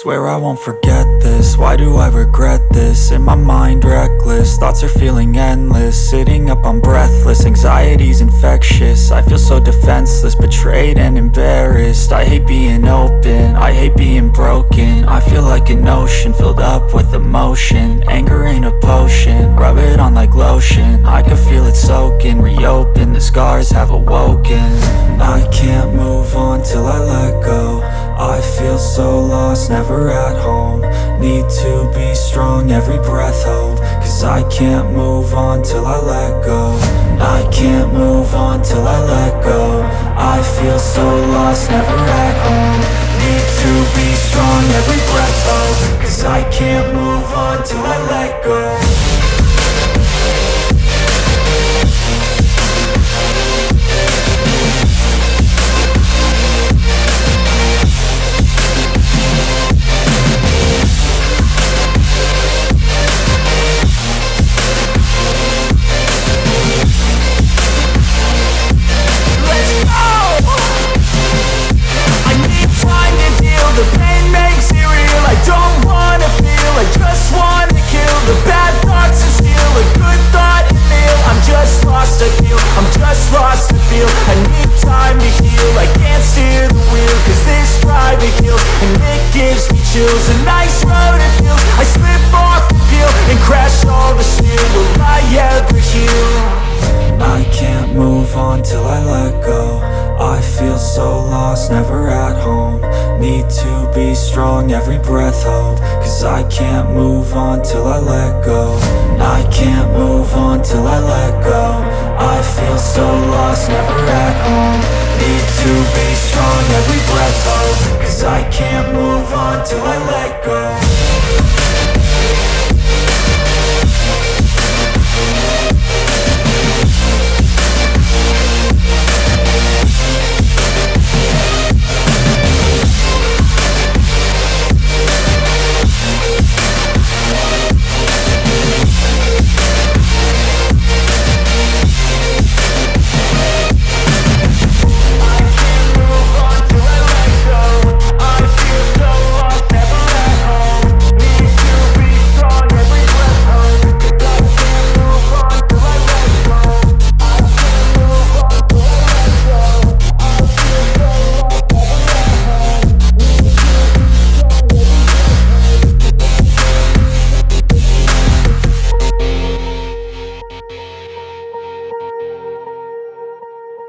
Swear I won't forget this, why do I regret this? In my mind reckless, thoughts are feeling endless. Sitting up I'm breathless, anxiety's infectious. I feel so defenseless, betrayed and embarrassed. I hate being open, I hate being broken. I feel like an ocean filled up with emotion. Anger ain't a potion, rub it on like lotion. I can feel it soaking, reopen, the scars have awoken. I can't move on till I let go. I feel so lost, never at home. Need to be strong, every breath hold. Cause I can't move on till I let go. I can't move on till I let go. I feel so lost, never at home. Need to be strong, every breath hold. Cause I can't move on till I let go. The pain makes it real, I don't wanna feel, I just wanna kill the bad thoughts and steal a good thought and meal. I'm just lost, I feel, I'm just lost, I feel. I need time to heal, I can't steer the wheel. Cause this drive it kills, and it gives me chills. A nice road it feels, I slip off the peel and crash all the steel. Will I ever heal? I can't move on till I let go. I feel so lost, never at home. Need to be strong, every breath hold. Cause I can't move on till I let go. I can't move on till I let go. I feel so lost, never at home. Need to be strong, every breath hold. Cause I can't move on till I let go.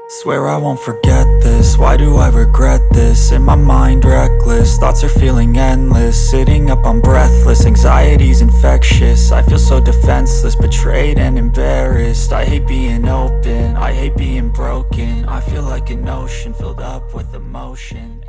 Swear I won't forget this, why do I regret this? In my mind reckless, thoughts are feeling endless. Sitting up I'm breathless, anxiety's infectious. I feel so defenseless, betrayed and embarrassed. I hate being open, I hate being broken. I feel like an ocean filled up with emotion.